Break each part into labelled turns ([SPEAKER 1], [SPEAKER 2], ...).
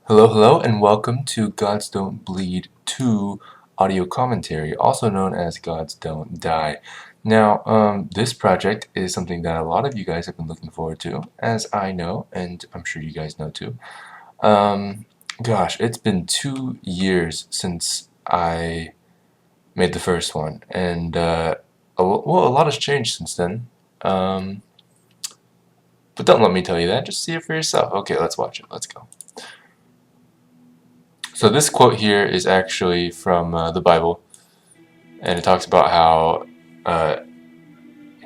[SPEAKER 1] Hello, hello, and welcome to Gods Don't Bleed 2 audio commentary, also known as Gods Don't Die. Now, this project is something that a lot of you guys have been looking forward to, as I know, and I'm sure you guys know too. Um, Gosh, it's been 2 years since I made the first one, and a lot has changed since then. But don't let me tell you that, just see it for yourself. Okay, let's watch it. Let's go. So this quote here is actually from the Bible, and it talks about how uh,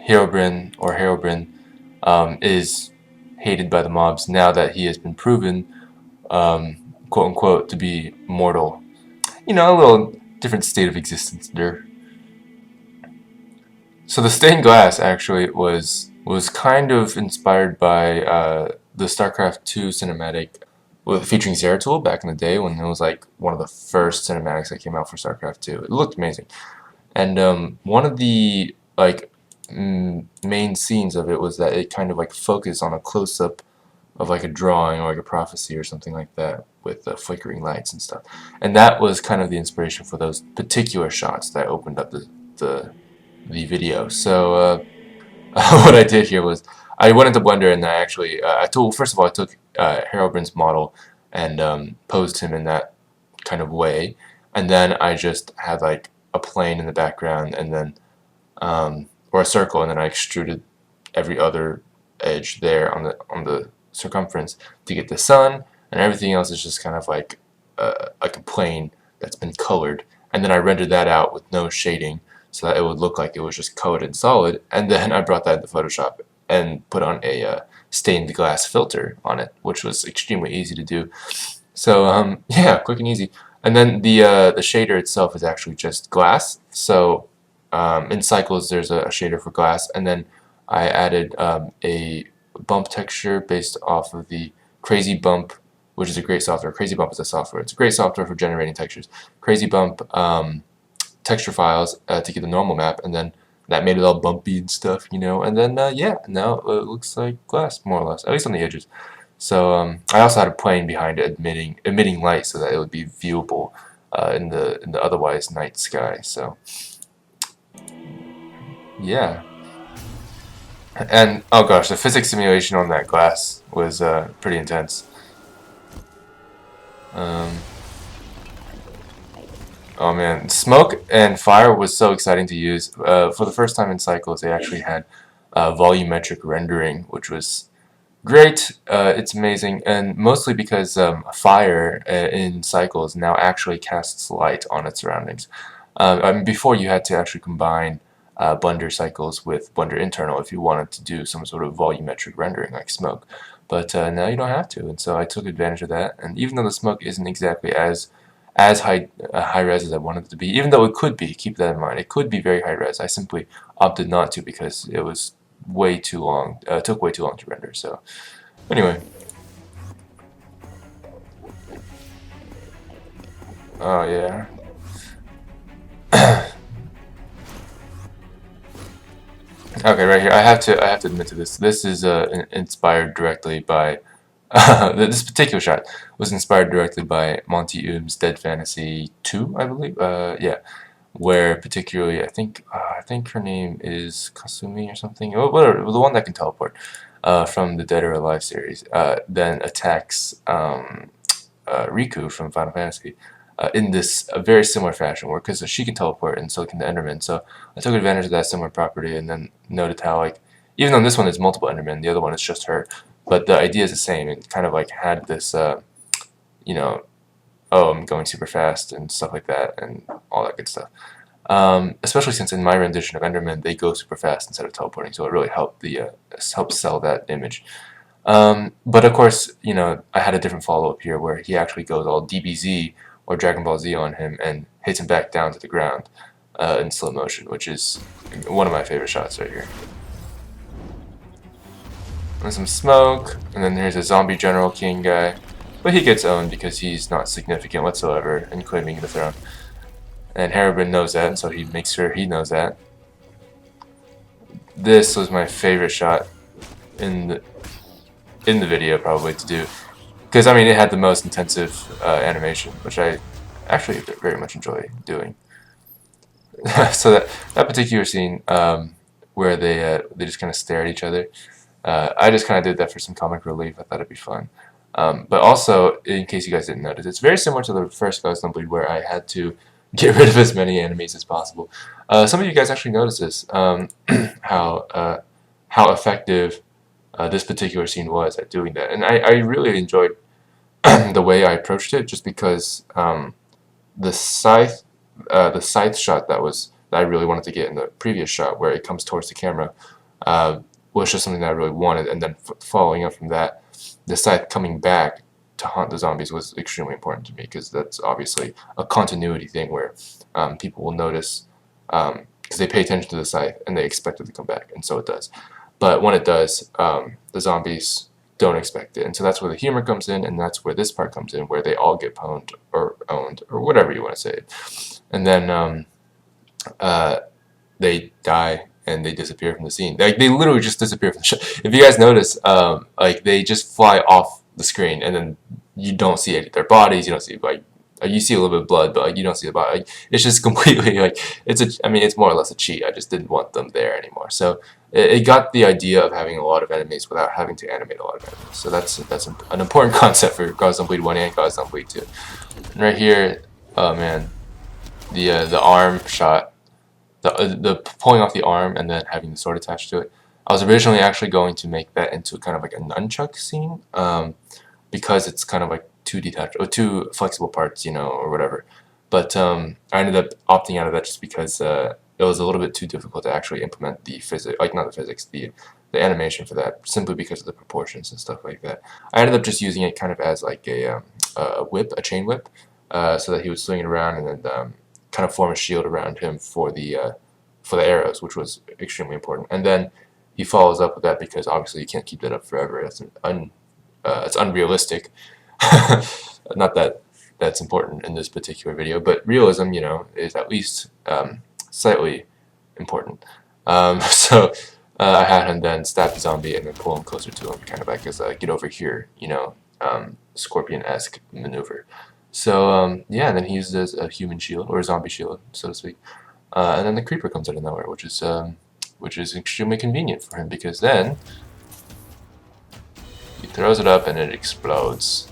[SPEAKER 1] Herobrine is hated by the mobs now that he has been proven, quote unquote, to be mortal. You know, a little different state of existence there. So the stained glass actually was kind of inspired by the StarCraft 2 cinematic featuring Zeratul back in the day when it was like one of the first cinematics that came out for StarCraft 2. It looked amazing. And one of the main scenes of it was that it kind of like focused on a close-up of like a drawing or like a prophecy or something like that with flickering lights and stuff. And that was kind of the inspiration for those particular shots that opened up the video. So what I did here was I went into Blender and I actually first of all I took Herobrine's model and posed him in that kind of way, and then I just had like a plane in the background and then or a circle, and then I extruded every other edge there on the circumference to get the sun, and everything else is just kind of like a plane that's been colored, and then I rendered that out with no shading so that it would look like it was just colored and solid, and then I brought that into Photoshop and put on a stained glass filter on it, which was extremely easy to do. So yeah, quick and easy. And then the shader itself is actually just glass. So in Cycles there's a shader for glass, and then I added a bump texture based off of the Crazy Bump, which is a great software. Crazy Bump is a software. It's a great software for generating textures. Crazy Bump texture files to get the normal map, and then that made it all bumpy and stuff, you know. And then yeah, now it looks like glass more or less, at least on the edges. So I also had a plane behind it emitting light so that it would be viewable in the otherwise night sky. So yeah, and oh gosh, the physics simulation on that glass was pretty intense. Um, oh man, smoke and fire was so exciting to use. For the first time in Cycles, they actually had volumetric rendering, which was great. It's amazing, and mostly because fire in Cycles now actually casts light on its surroundings. I mean, before you had to actually combine Blender Cycles with Blender Internal if you wanted to do some sort of volumetric rendering like smoke, but now you don't have to, and so I took advantage of that. And even though the smoke isn't exactly as high res as I wanted it to be, even though it could be, keep that in mind, it could be very high res. I simply opted not to because it was way too long. Took way too long to render. So anyway, oh yeah. Okay, right here. I have to admit to this. This is inspired directly by this particular shot was inspired directly by Monty Oom's Dead Fantasy 2, I believe. Yeah, where particularly I think her name is Kasumi or something. Oh, whatever, the one that can teleport from the Dead or Alive series, then attacks Riku from Final Fantasy in this a very similar fashion, where because she can teleport and so can the Enderman. So I took advantage of that similar property and then noted how like even though this one is multiple Endermen, the other one is just her, but the idea is the same. It kind of like had this you know, oh, I'm going super fast and stuff like that and all that good stuff. Especially since in my rendition of Enderman they go super fast instead of teleporting, so it really helped helped sell that image. But of course, you know, I had a different follow-up here where he actually goes all DBZ or Dragon Ball Z on him and hits him back down to the ground in slow motion, which is one of my favorite shots right here. And some smoke, and then there's a zombie General King guy, but he gets owned because he's not significant whatsoever in claiming the throne. And Herobrine knows that, and so he makes sure he knows that. This was my favorite shot in the video probably to do. because I mean it had the most intensive animation, which I actually very much enjoy doing. So that particular scene where they just kind of stare at each other, I just kind of did that for some comic relief. I thought it'd be fun. But also, in case you guys didn't notice, it's very similar to the first Ghost Don't Bleed, where I had to get rid of as many enemies as possible. Some of you guys actually noticed this, how effective this particular scene was at doing that, and I really enjoyed the way I approached it, just because the scythe shot that I really wanted to get in the previous shot, where it comes towards the camera, was just something that I really wanted, and then following up from that, the scythe coming back to haunt the zombies was extremely important to me, because that's obviously a continuity thing where people will notice, because they pay attention to the scythe and they expect it to come back, and so it does. But when it does, the zombies don't expect it, and so that's where the humor comes in, and that's where this part comes in, where they all get pwned or owned or whatever you want to say, and then they die and they disappear from the scene. Like, they literally just disappear from the show. If you guys notice, like, they just fly off the screen, and then you don't see any of their bodies. You don't see, like, you see a little bit of blood, but like, you don't see the body. Like, it's just completely like, I mean, it's more or less a cheat. I just didn't want them there anymore. So it got the idea of having a lot of enemies without having to animate a lot of enemies. So that's an important concept for Gods Don't Bleed 1 and Gods Don't Bleed 2. And right here, oh man, the arm shot, the pulling off the arm and then having the sword attached to it. I was originally actually going to make that into kind of like a nunchuck scene, because it's kind of like two detached or two flexible parts, you know, or whatever. But I ended up opting out of that just because it was a little bit too difficult to actually implement the physics, like not the physics, the animation for that, simply because of the proportions and stuff like that. I ended up just using it kind of as like a whip, a chain whip, so that he would swing it around and then kind of form a shield around him for the arrows, which was extremely important. And then he follows up with that, because obviously you can't keep that up forever. It's unrealistic. Not that that's important in this particular video, but realism, you know, is at least slightly important. So I had him then stab the zombie and then pull him closer to him, kind of like as a get over here, you know, Scorpion-esque maneuver. So yeah, and then he uses a human shield, or a zombie shield, so to speak. And then the creeper comes out of nowhere, which is extremely convenient for him, because then he throws it up and it explodes.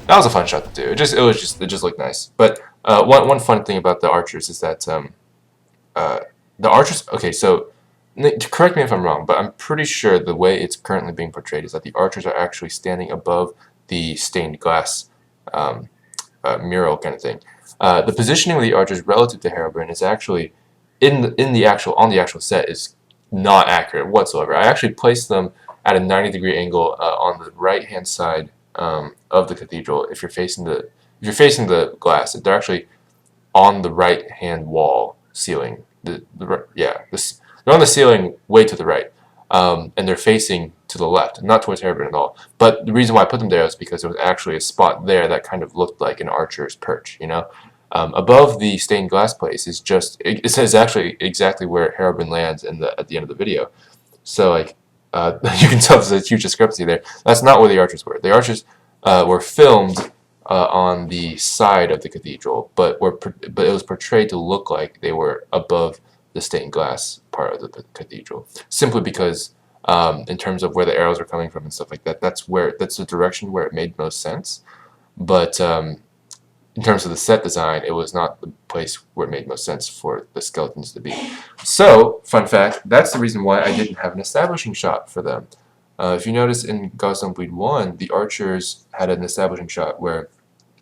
[SPEAKER 1] That was a fun shot to do. It just looked nice. But one fun thing about the archers is that the archers. Okay, so correct me if I'm wrong, but I'm pretty sure the way it's currently being portrayed is that the archers are actually standing above the stained glass mural kind of thing. The positioning of the archers relative to Herobrine is actually on the actual set is not accurate whatsoever. I actually placed them at a 90-degree angle on the right hand side of the cathedral. If you're facing the glass, they're actually on the right hand wall ceiling. They're on the ceiling way to the right, and they're facing to the left, not towards Herobrine at all. But the reason why I put them there is because there was actually a spot there that kind of looked like an archer's perch, you know. Above the stained glass place is it says actually exactly where Herobrine lands at the end of the video. So like you can tell there's a huge discrepancy there. That's not where the archers were. The archers were filmed on the side of the cathedral, but it was portrayed to look like they were above the stained glass part of the cathedral, simply because in terms of where the arrows are coming from and stuff like that, that's the direction where it made most sense. But in terms of the set design, it was not the place where it made most sense for the skeletons to be. So, fun fact, that's the reason why I didn't have an establishing shot for them. If you notice in Gods Don't Bleed 1, the archers had an establishing shot where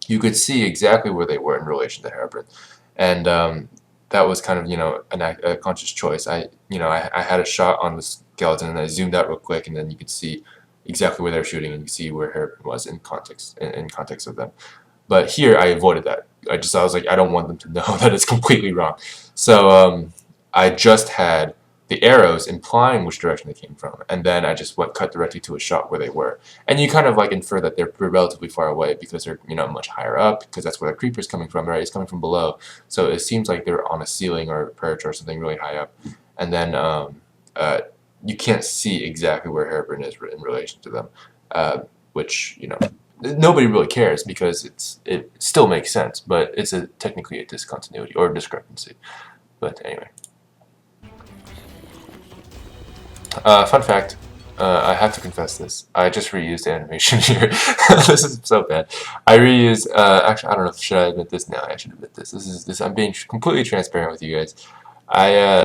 [SPEAKER 1] you could see exactly where they were in relation to Herobrine. And that was kind of, you know, a conscious choice. I had a shot on the skeleton and I zoomed out real quick, and then you could see exactly where they were shooting, and you could see where Herobrine was in context of them. But here, I avoided that. I was like, I don't want them to know that it's completely wrong. So I just had the arrows implying which direction they came from, and then I just cut directly to a shot where they were. And you kind of like infer that they're relatively far away because they're, you know, much higher up, because that's where the creeper's coming from, right? It's coming from below. So it seems like they're on a ceiling or a perch or something really high up. And then you can't see exactly where Herobrine is in relation to them, which, you know, nobody really cares because it still makes sense, but it's technically a discontinuity or a discrepancy. But anyway, fun fact. I have to confess this. I just reused the animation here. This is so bad. I reused. Actually, I don't know. Should I admit this? No, I should admit this. This. I'm being completely transparent with you guys. I